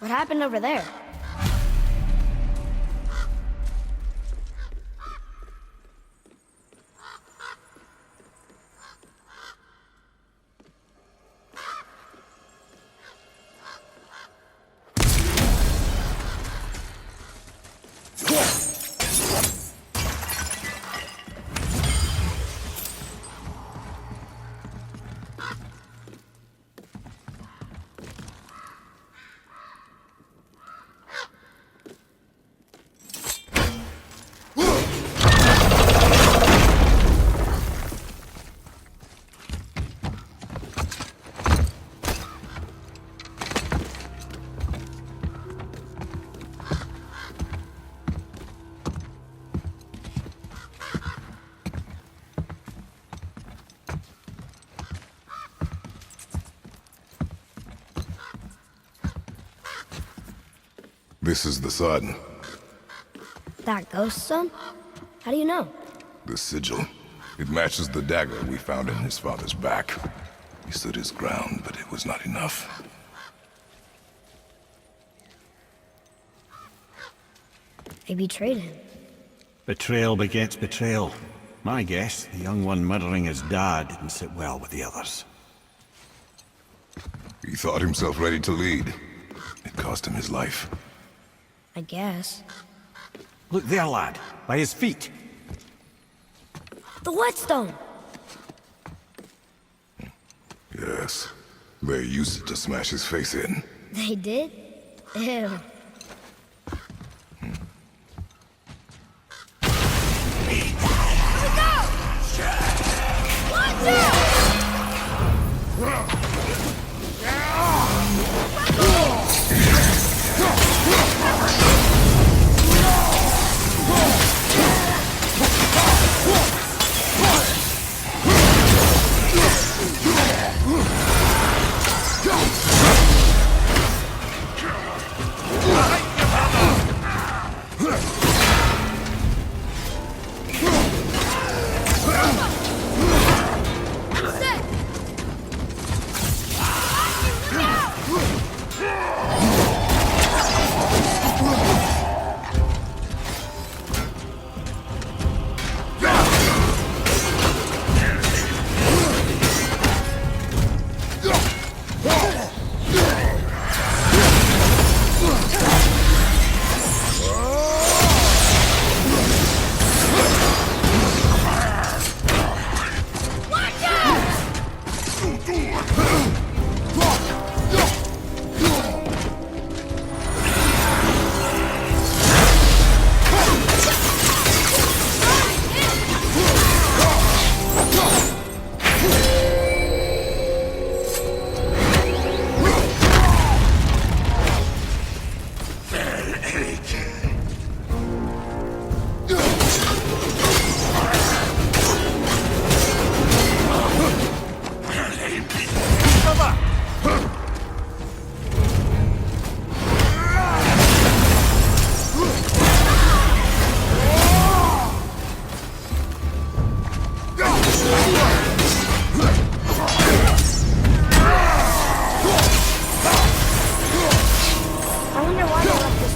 What happened over there? This is the sun. That ghost son? How do you know? The sigil. It matches the dagger we found in his father's back. He stood his ground, but it was not enough. They betrayed him. Betrayal begets betrayal. My guess, the young one murdering his dad didn't sit well with the others. He thought himself ready to lead. It cost him his life. I guess. Look there, lad. By his feet. The whetstone! Yes. They used it to smash his face in. They did? Ew.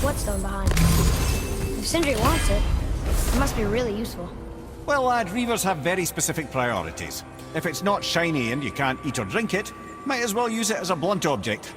Whetstone behind. If Sindri wants it, it must be really useful. Well, lad, reavers have very specific priorities. If it's not shiny and you can't eat or drink it, might as well use it as a blunt object.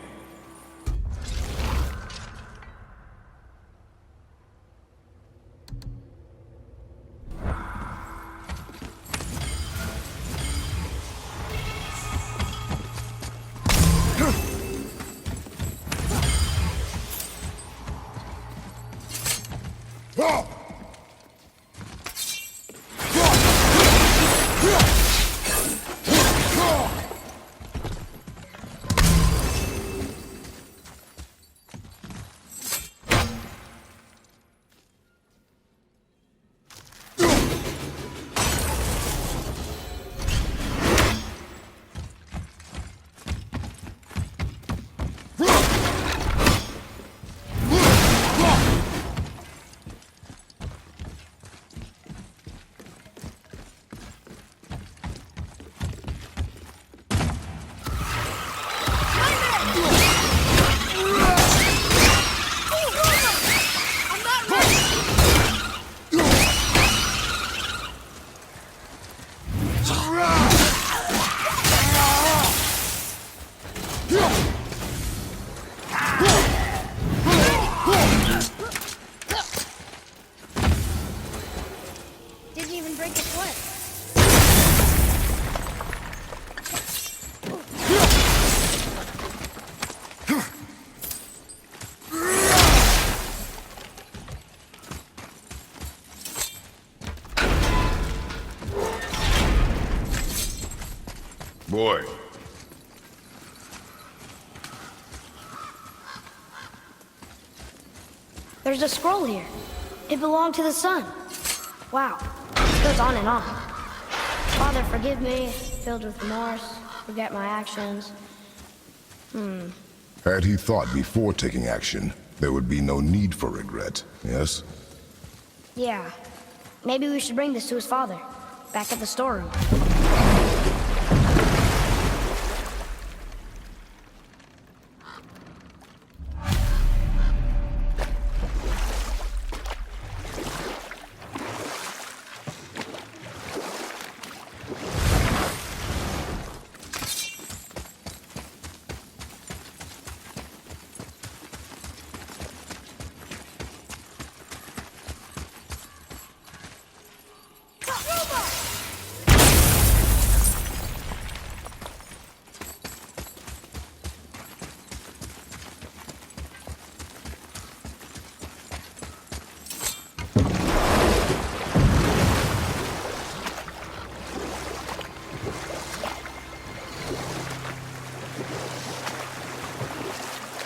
Boy. There's a scroll here. It belonged to the sun. Wow. It goes on and on. Father, forgive me, filled with remorse, forget my actions. Had he thought before taking action, there would be no need for regret, yes? Yeah. Maybe we should bring this to his father, back at the storeroom.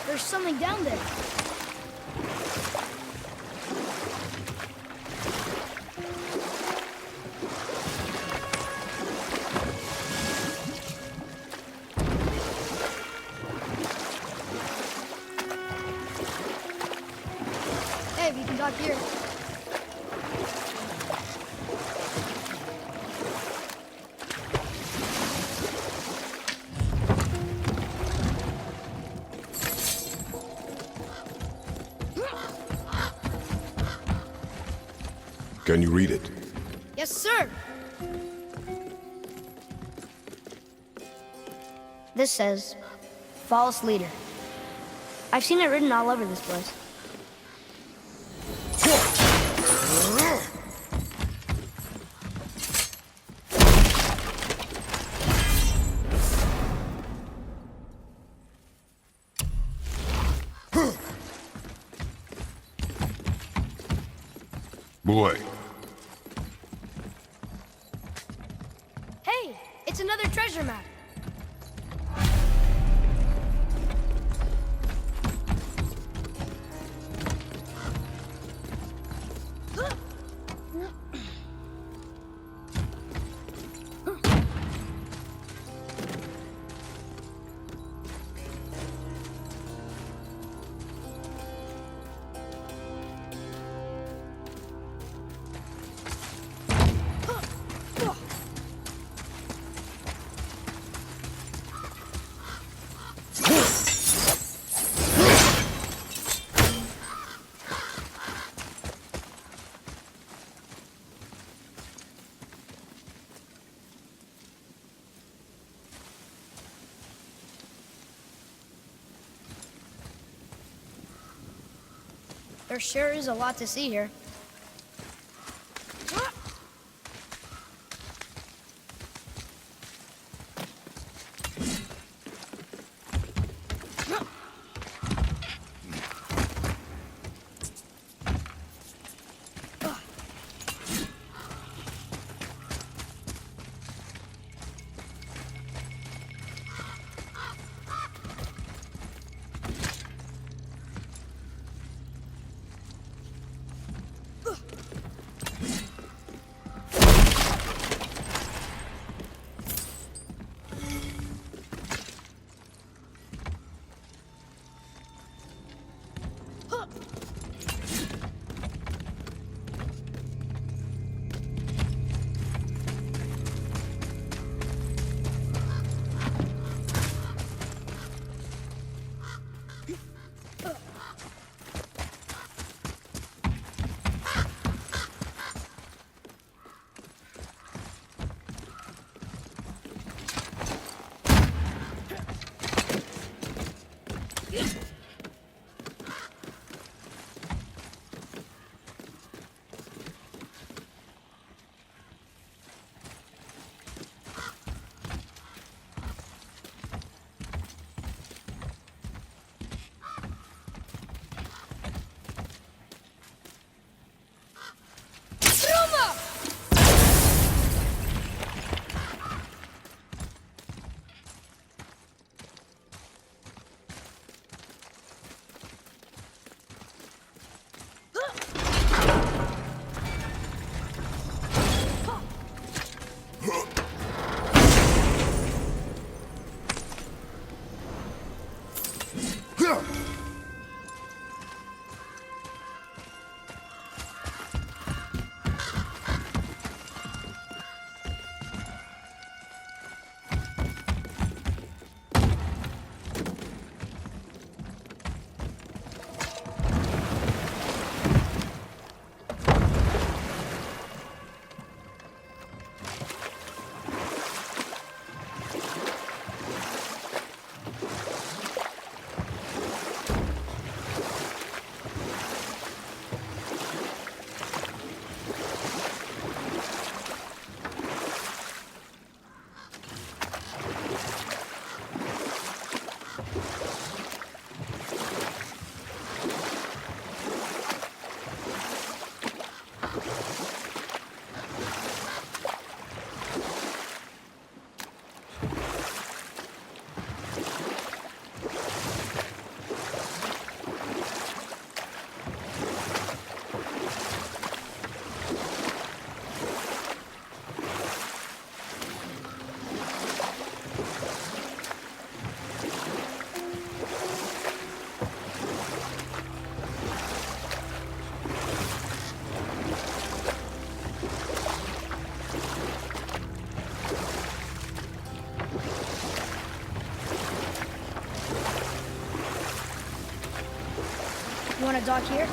There's something down there. Hey, we can talk here. Can you read it? Yes, sir. This says, false leader. I've seen it written all over this place. Boy. Hey, it's another treasure map. There sure is a lot to see here. You want to dock here?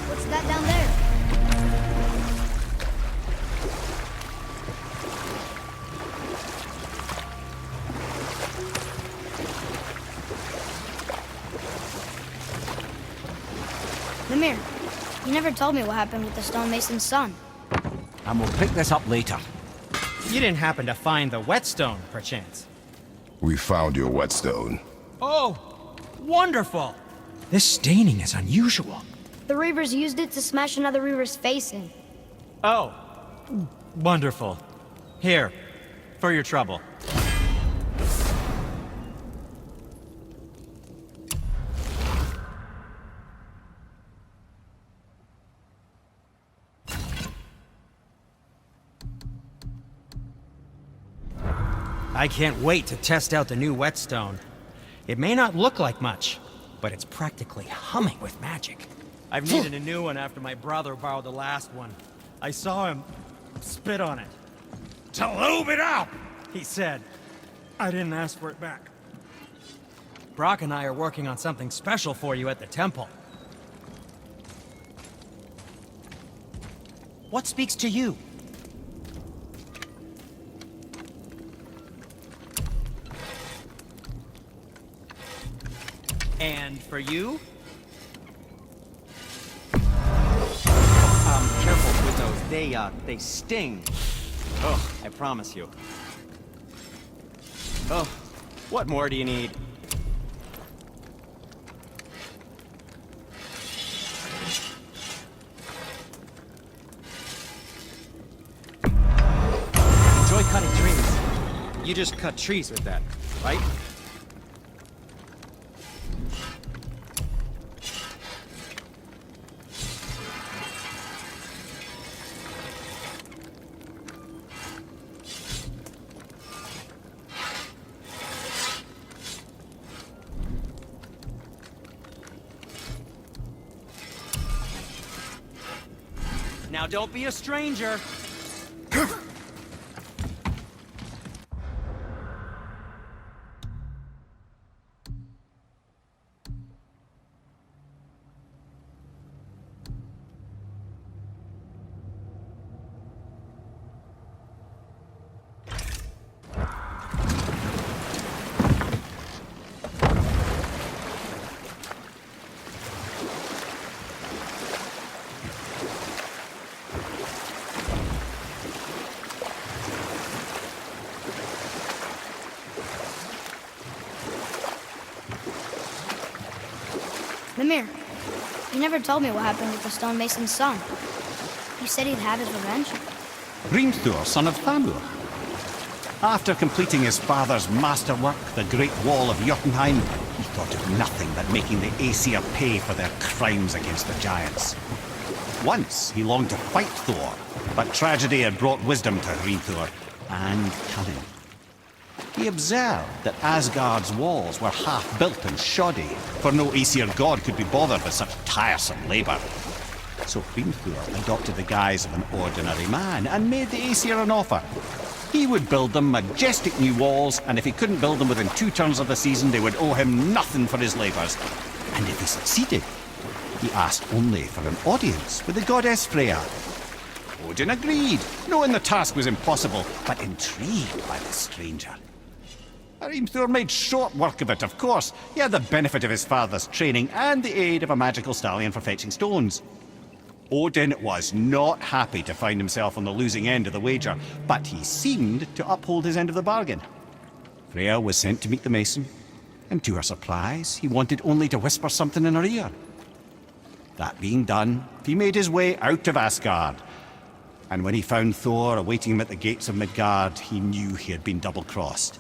What's that down there? Namir, you never told me what happened with the stonemason's son. And we'll pick this up later. You didn't happen to find the whetstone, perchance? We found your whetstone. Oh, wonderful! This staining is unusual. The Reavers used it to smash another Reaver's face in. Oh, wonderful. Here, for your trouble. I can't wait to test out the new whetstone. It may not look like much, but it's practically humming with magic. I've needed a new one after my brother borrowed the last one. I saw him spit on it. To lube it up, he said. I didn't ask for it back. Brock and I are working on something special for you at the temple. What speaks to you? And for you? Careful with those. They sting. Oh, I promise you. Oh, what more do you need? Enjoy cutting trees. You just cut trees with that, right? Now don't be a stranger. Mimir, you never told me what happened with the stonemason's son. You said he'd have his revenge? Hrimthur, son of Thamur. After completing his father's masterwork, the Great Wall of Jotunheim, he thought of nothing but making the Aesir pay for their crimes against the giants. Once he longed to fight Thor, but tragedy had brought wisdom to Hrimthur and cunning. He observed that Asgard's walls were half-built and shoddy, for no Aesir god could be bothered with such tiresome labor. So Hrimthur adopted the guise of an ordinary man and made the Aesir an offer. He would build them majestic new walls, and if he couldn't build them within 2 turns of the season, they would owe him nothing for his labors. And if he succeeded, he asked only for an audience with the goddess Freya. Odin agreed, knowing the task was impossible, but intrigued by the stranger. Hrimthur made short work of it, of course. He had the benefit of his father's training and the aid of a magical stallion for fetching stones. Odin was not happy to find himself on the losing end of the wager, but he seemed to uphold his end of the bargain. Freya was sent to meet the mason, and to her surprise, he wanted only to whisper something in her ear. That being done, he made his way out of Asgard, and when he found Thor awaiting him at the gates of Midgard, he knew he had been double-crossed.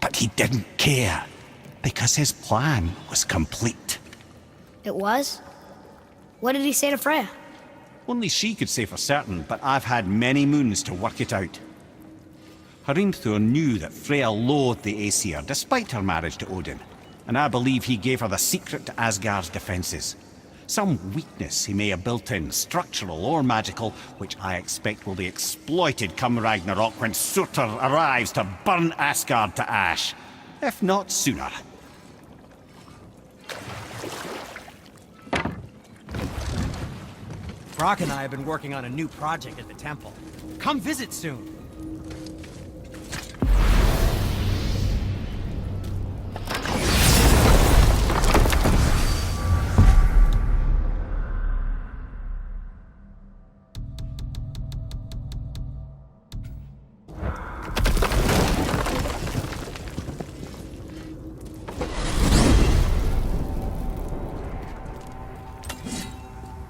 But he didn't care, because his plan was complete. It was? What did he say to Freya? Only she could say for certain, but I've had many moons to work it out. Hrimthur knew that Freya loathed the Aesir, despite her marriage to Odin, and I believe he gave her the secret to Asgard's defenses. Some weakness he may have built in, structural or magical, which I expect will be exploited come Ragnarok when Surtur arrives to burn Asgard to ash. If not sooner. Brock and I have been working on a new project at the temple. Come visit soon.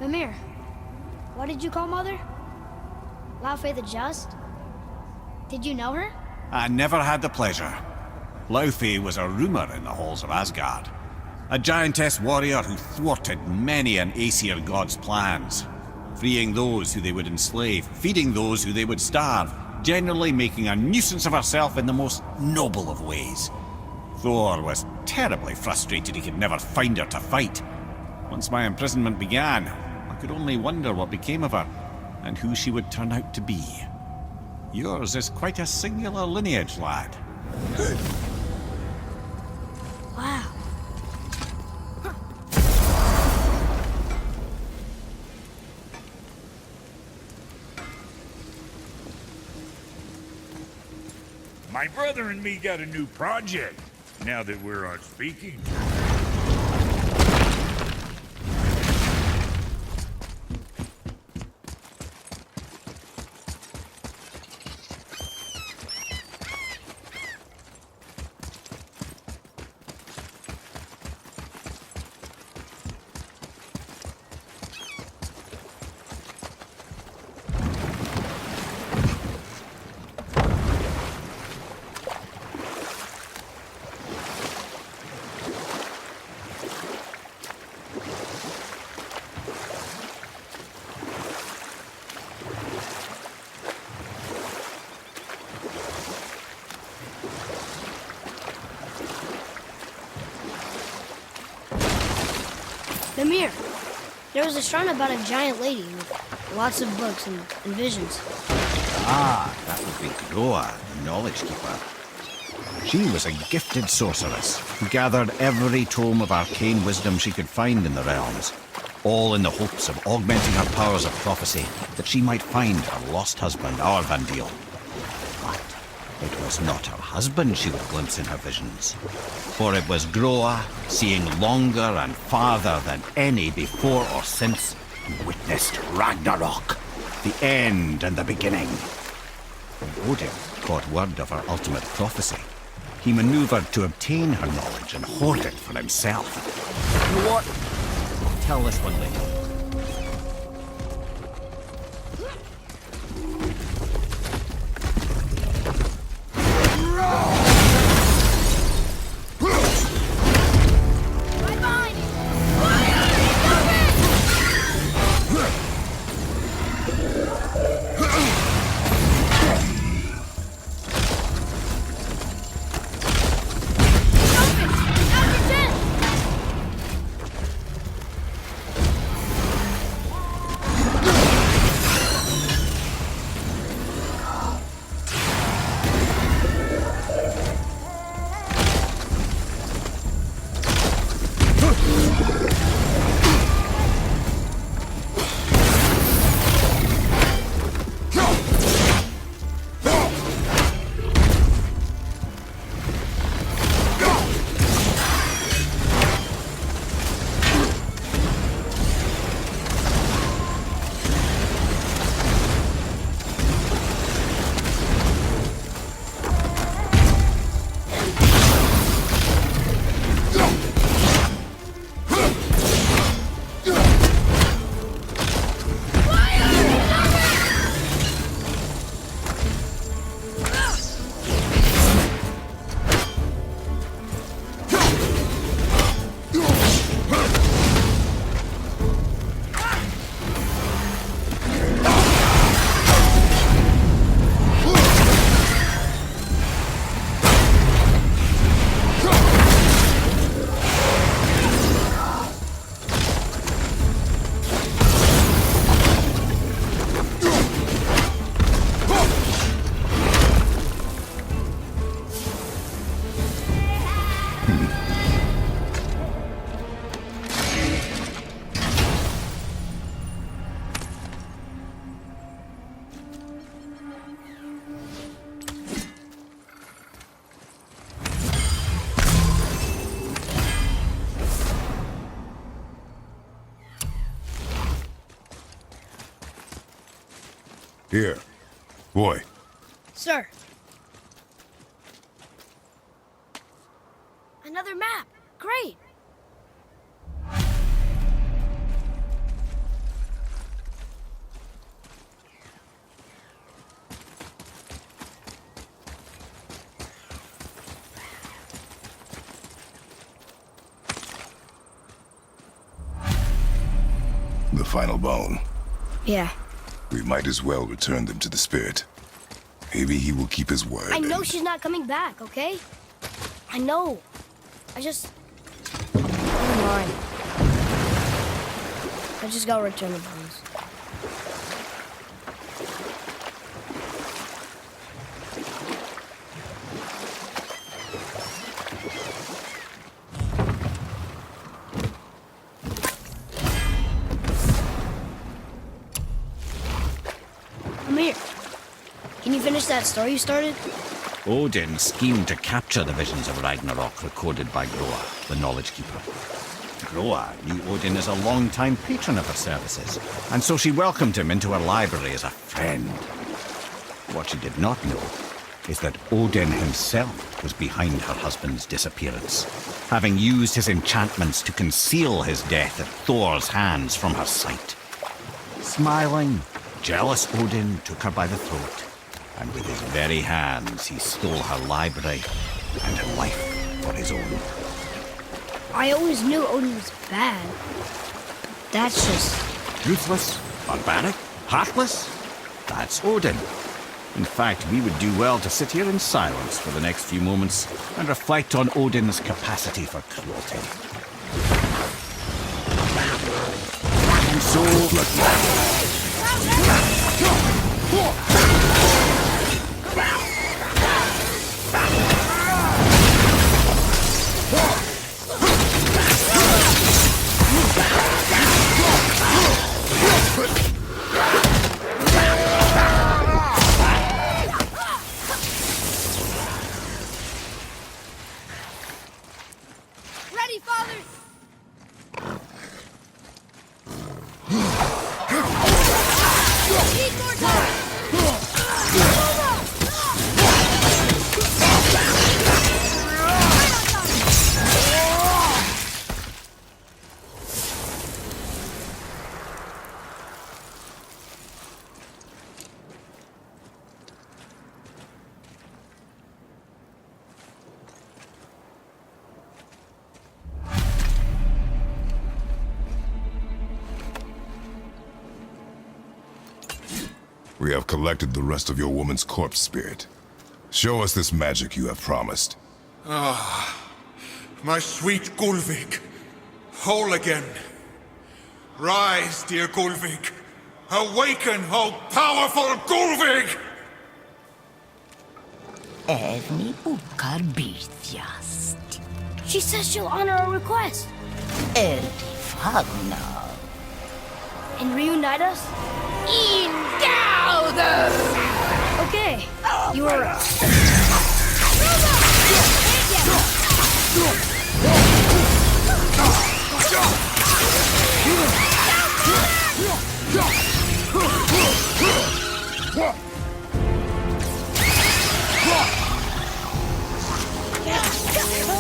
Mimir, what did you call Mother? Laufey the Just? Did you know her? I never had the pleasure. Laufey was a rumor in the halls of Asgard. A giantess warrior who thwarted many an Aesir god's plans, freeing those who they would enslave, feeding those who they would starve, generally making a nuisance of herself in the most noble of ways. Thor was terribly frustrated he could never find her to fight. Once my imprisonment began, I could only wonder what became of her, and who she would turn out to be. Yours is quite a singular lineage, lad. Wow. My brother and me got a new project, now that we're on speaking. Mimir, there There was a shrine about a giant lady with lots of books and visions. Ah, that would be Groa, the Knowledge Keeper. She was a gifted sorceress who gathered every tome of arcane wisdom she could find in the realms, all in the hopes of augmenting her powers of prophecy that she might find her lost husband, Arvandil. But it was not her husband she would glimpse in her visions, for it was Groa, seeing longer and farther than any before or since, who witnessed Ragnarok, the end and the beginning. When Odin caught word of her ultimate prophecy, he maneuvered to obtain her knowledge and hoard it for himself. You know what? I'll tell this one later. Here. Boy. Sir. Another map. Great. The final bone. Yeah. We might as well return them to the spirit. Maybe he will keep his word. I know and- she's not coming back, okay? I know. I just... Never mind. I just gotta return the bones. Come here. Can you finish that story you started? Odin schemed to capture the visions of Ragnarok recorded by Groa, the Knowledge Keeper. Groa knew Odin as a long-time patron of her services, and so she welcomed him into her library as a friend. What she did not know is that Odin himself was behind her husband's disappearance, having used his enchantments to conceal his death at Thor's hands from her sight. Smiling, jealous Odin took her by the throat, and with his very hands he stole her library and her life for his own. I always knew Odin was bad. That's just... Ruthless, barbaric, heartless? That's Odin. In fact, we would do well to sit here in silence for the next few moments and reflect on Odin's capacity for cruelty. Ready, Father! Need more time! We have collected the rest of your woman's corpse spirit. Show us this magic you have promised. My sweet Gulvik, whole again. Rise, dear Gulvik. Awaken, O powerful Gulvik! Evni ukar birthjast. She says she'll honor our request Fagna. and reunite us. Ingauder! Okay, you were right.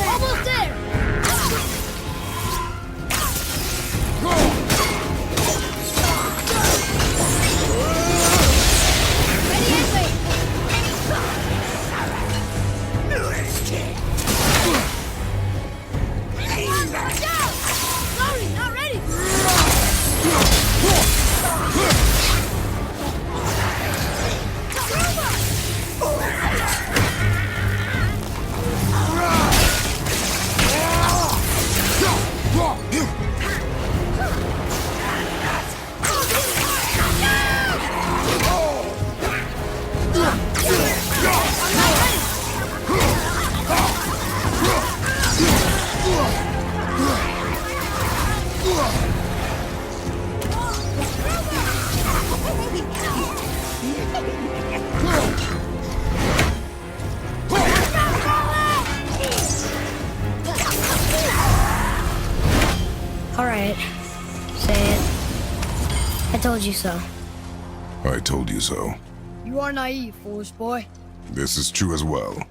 Almost there! Sorry, not ready! Alright, say it. I told you so. I told you so. You are naive, foolish boy. This is true as well.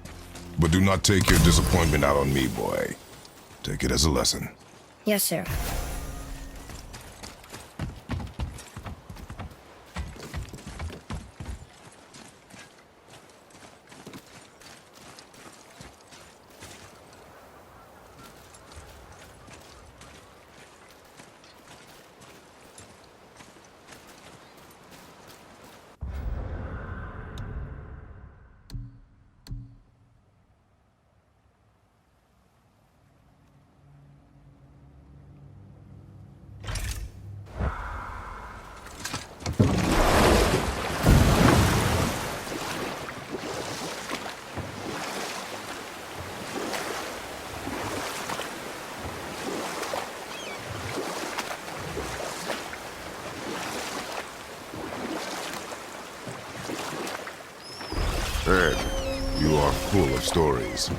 But do not take your disappointment out on me, boy. Take it as a lesson. Yes, sir. Ed, you are full of stories.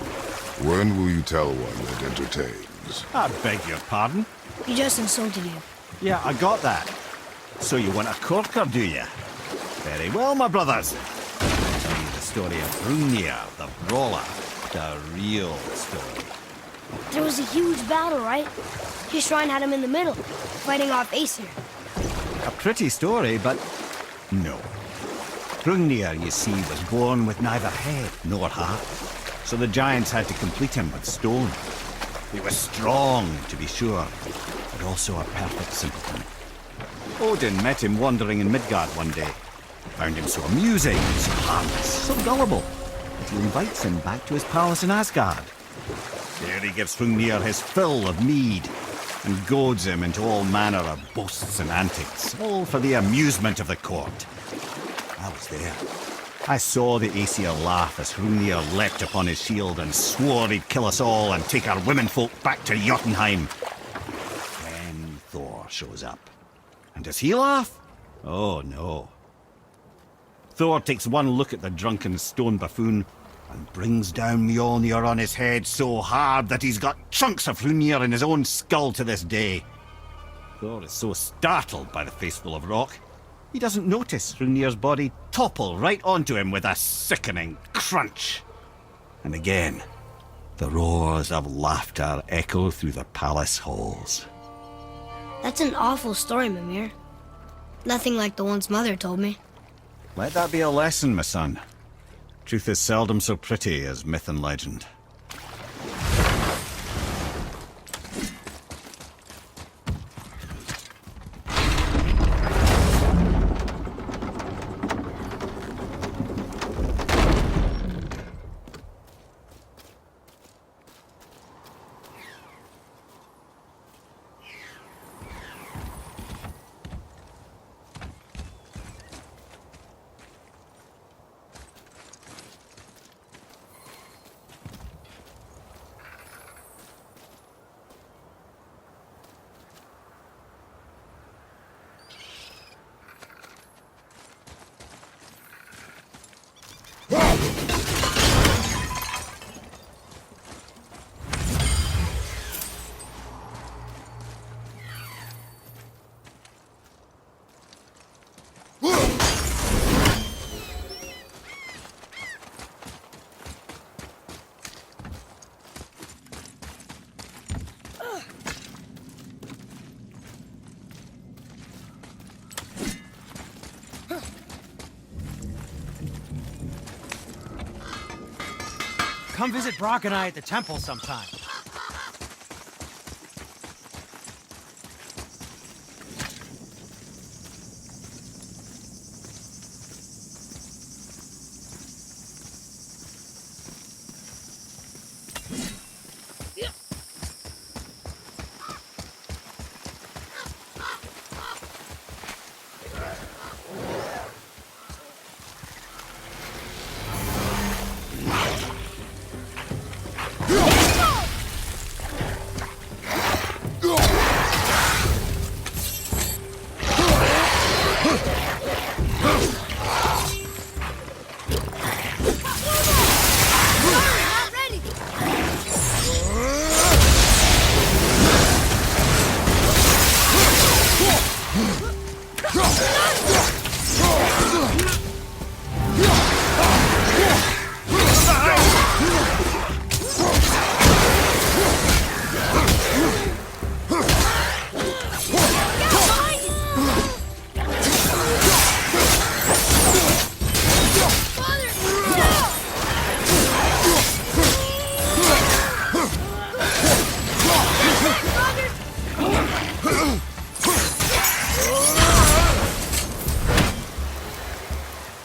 When will you tell one that entertains? I beg your pardon? He just insulted you. Yeah, I got that. So you want a corker, do you? Very well, my brothers. I'll tell you the story of Hrungnir, the brawler. The real story. There was a huge battle, right? His shrine had him in the middle, fighting off Aesir. A pretty story, but no. Hrungnir, you see, was born with neither head nor heart. So the giants had to complete him with stone. He was strong, to be sure, but also a perfect simpleton. Odin met him wandering in Midgard one day. Found him so amusing, so harmless, so gullible, that he invites him back to his palace in Asgard. There he gives Hrungnir his fill of mead, and goads him into all manner of boasts and antics, all for the amusement of the court. I was there. I saw the Aesir laugh as Hrungnir leapt upon his shield and swore he'd kill us all and take our womenfolk back to Jotunheim. Then Thor shows up. And does he laugh? Oh, no. Thor takes one look at the drunken stone buffoon and brings down Mjolnir on his head so hard that he's got chunks of Hrungnir in his own skull to this day. Thor is so startled by the face full of rock, he doesn't notice Hrungnir's body topple right onto him with a sickening crunch. And again, the roars of laughter echo through the palace halls. That's an awful story, Mimir. Nothing like the ones Mother told me. Let that be a lesson, my son. Truth is seldom so pretty as myth and legend. Come visit Brock and I at the temple sometime.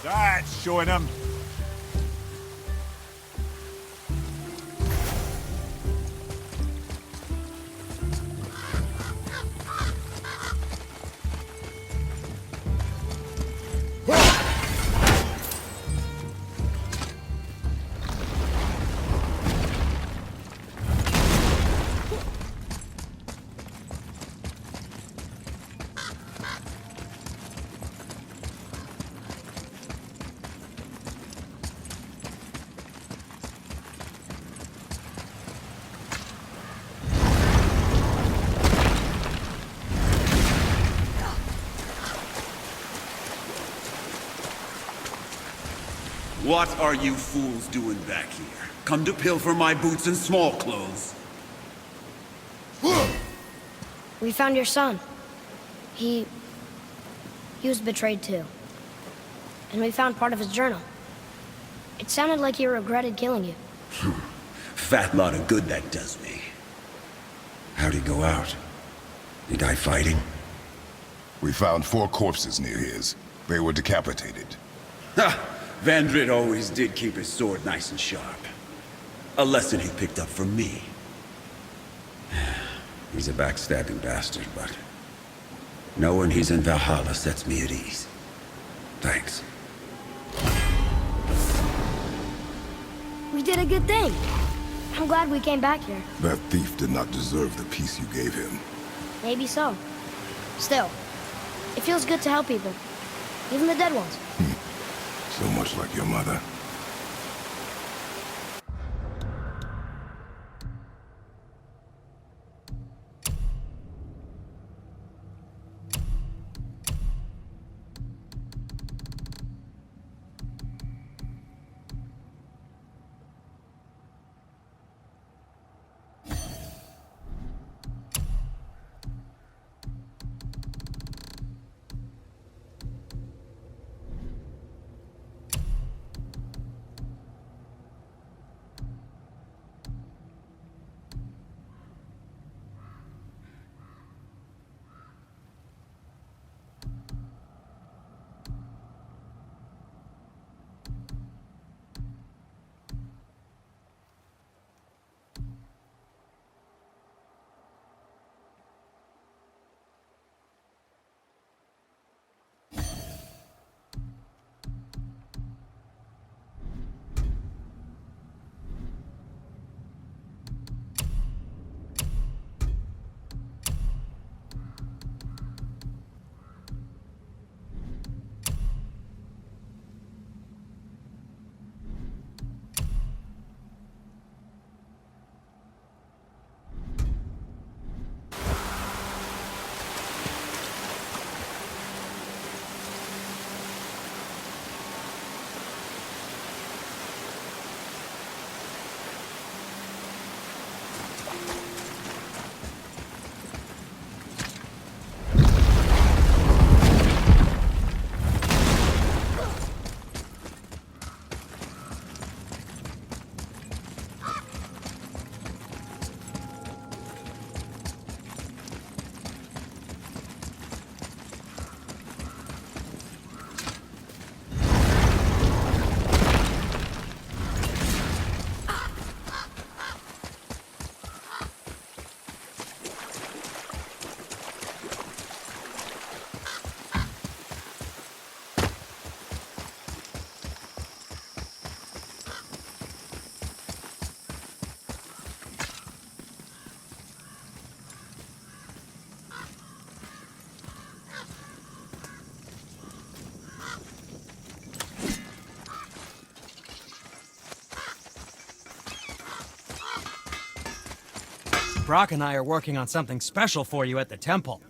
That's showing them. What are you fools doing back here? Come to pilfer my boots and small clothes? We found your son. He was betrayed too. And we found part of his journal. It sounded like he regretted killing you. Fat lot of good that does me. How'd he go out? He die fighting? We found 4 corpses near his. They were decapitated. Ha! Vandrit always did keep his sword nice and sharp. A lesson he picked up from me. He's a backstabbing bastard, but knowing he's in Valhalla sets me at ease. Thanks. We did a good thing. I'm glad we came back here. That thief did not deserve the peace you gave him. Maybe so. Still, it feels good to help people. Even the dead ones. So much like your mother. Brock and I are working on something special for you at the temple.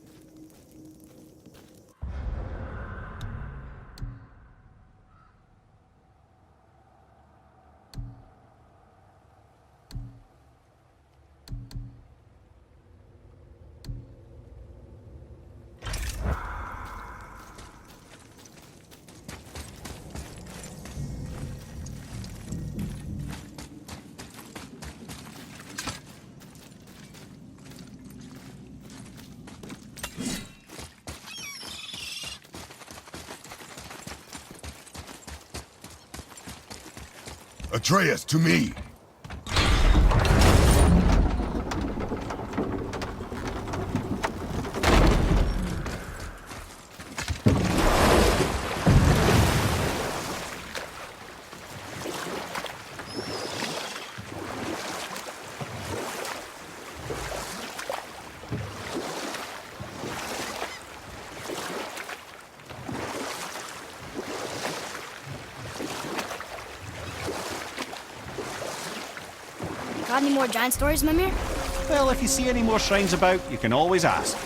Atreus, to me! Got any more giant stories, Mimir? Well, if you see any more shrines about, you can always ask.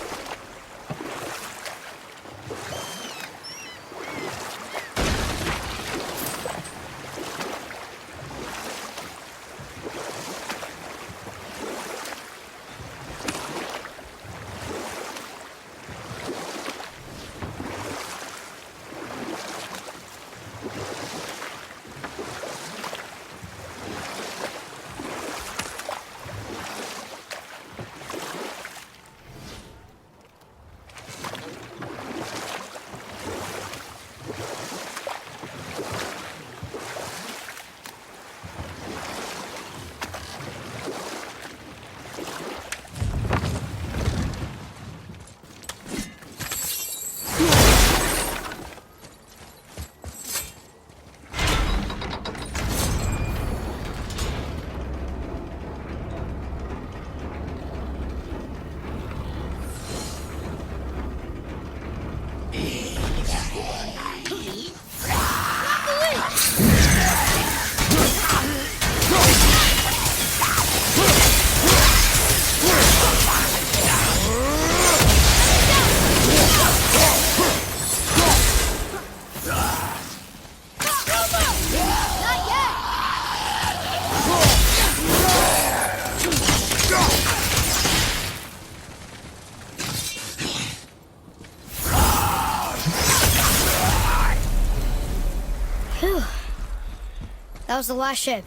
That was the last ship.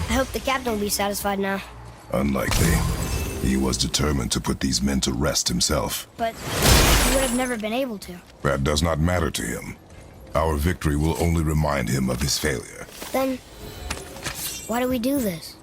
I hope the captain will be satisfied now. Unlikely. He was determined to put these men to rest himself. But he would have never been able to. That does not matter to him. Our victory will only remind him of his failure. Then, why do we do this?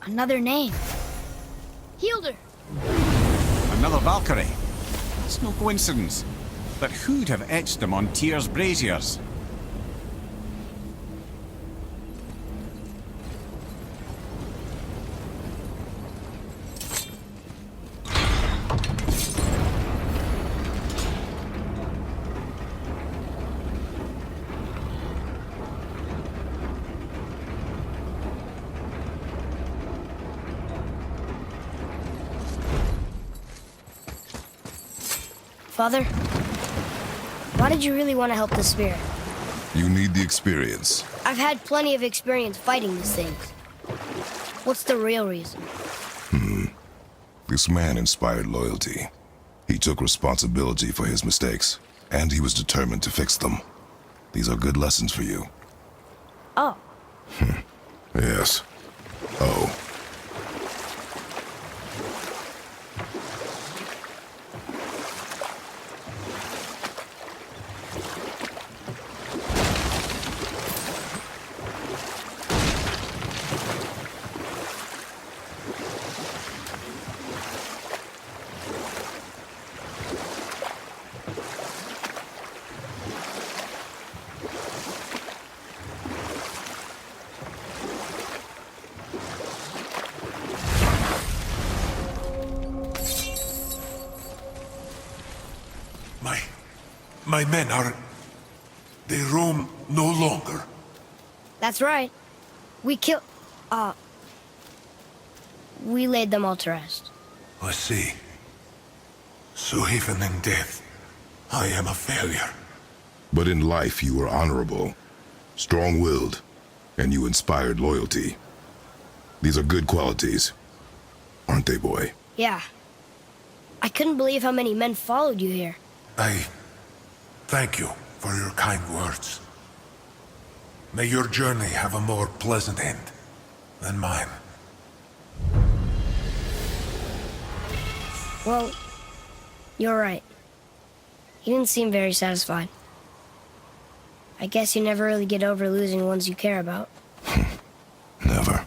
Another name. Hildur. Another Valkyrie. It's no coincidence. But who'd have etched them on Tyr's braziers? Father, why did you really want to help the spirit? You need the experience. I've had plenty of experience fighting these things. What's the real reason? This man inspired loyalty. He took responsibility for his mistakes, and he was determined to fix them. These are good lessons for you. Oh. Yes. Oh. My men are... They roam no longer. That's right. We laid them all to rest. I see. So even in death, I am a failure. But in life you were honorable, strong-willed, and you inspired loyalty. These are good qualities, aren't they, boy? Yeah. I couldn't believe how many men followed you here. I thank you for your kind words. May your journey have a more pleasant end than mine. Well, you're right. You didn't seem very satisfied. I guess you never really get over losing ones you care about. Never.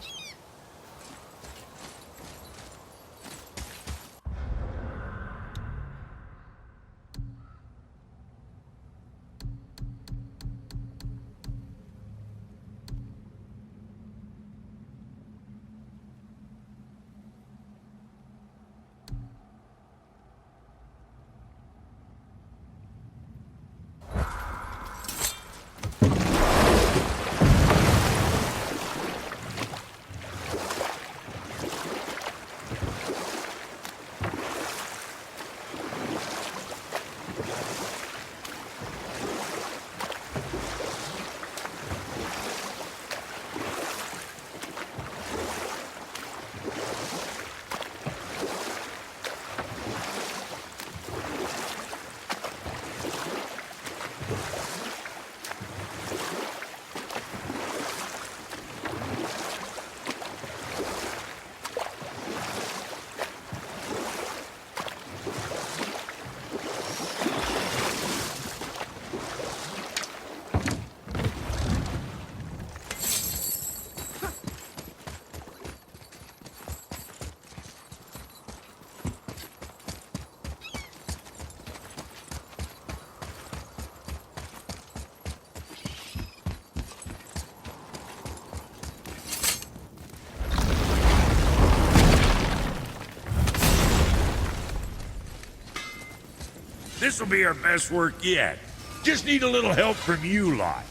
This'll be our best work yet. Just need a little help from you lot.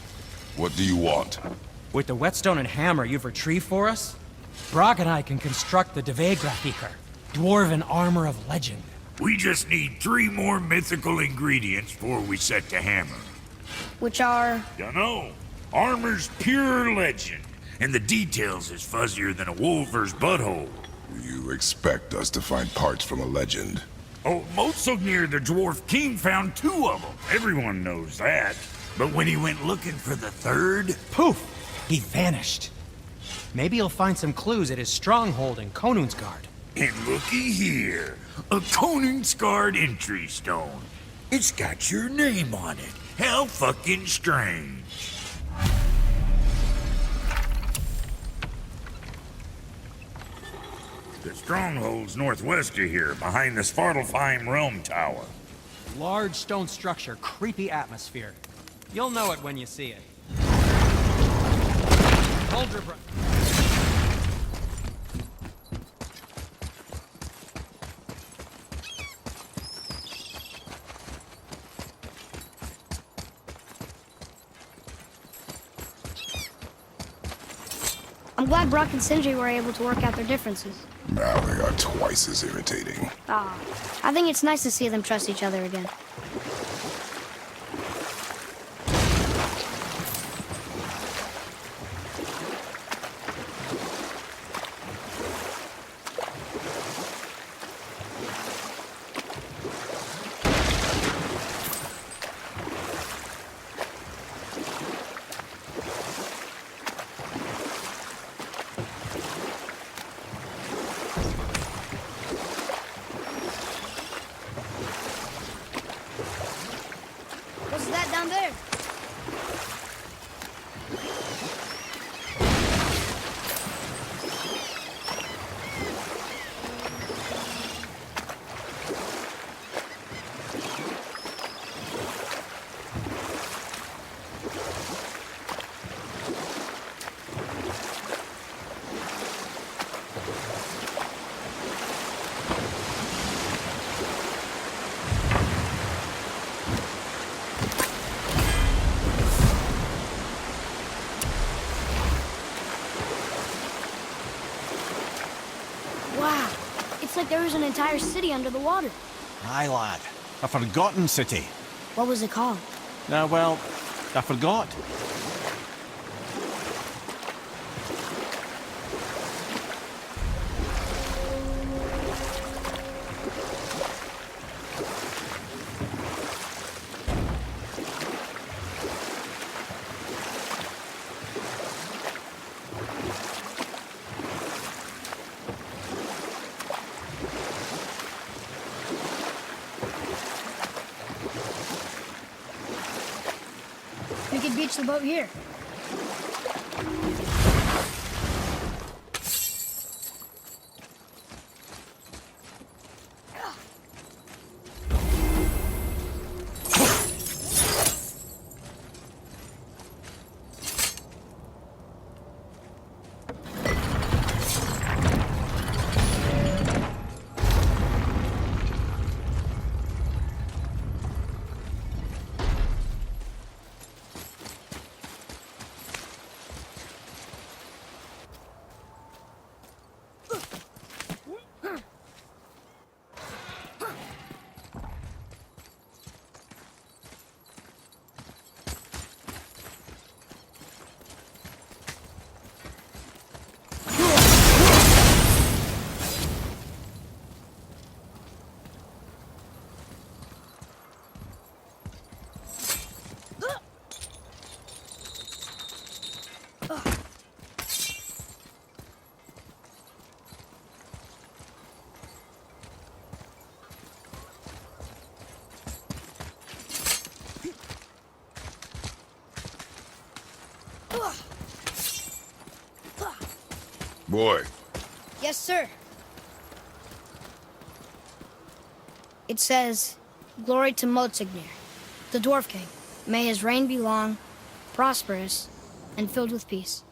What do you want? With the whetstone and hammer you've retrieved for us, Brock and I can construct the Dvegrafiker, dwarven armor of legend. We just need 3 more mythical ingredients before we set to hammer. Which are... Dunno. Armor's pure legend, and the details is fuzzier than a wolver's butthole. You expect us to find parts from a legend? Oh, Motsognir the Dwarf King found 2 of them. Everyone knows that. But when he went looking for the 3rd... Poof! He vanished. Maybe he'll find some clues at his stronghold in Konunsgard. And looky here. A Konunsgard entry stone. It's got your name on it. How fucking strange. The stronghold's northwest of here, behind the Svartalfheim Realm Tower. Large stone structure, creepy atmosphere. You'll know it when you see it. Hold your breath. I'm glad Brock and Sindri were able to work out their differences. Now they are twice as irritating. I think it's nice to see them trust each other again. What's that down there? Wow, it's like there was an entire city under the water. Aye, lad. A forgotten city. What was it called? Well, I forgot. We could beach the boat here. Boy, Yes, sir. It says, "Glory to Motsognir, the Dwarf King. May his reign be long, prosperous, and filled with peace."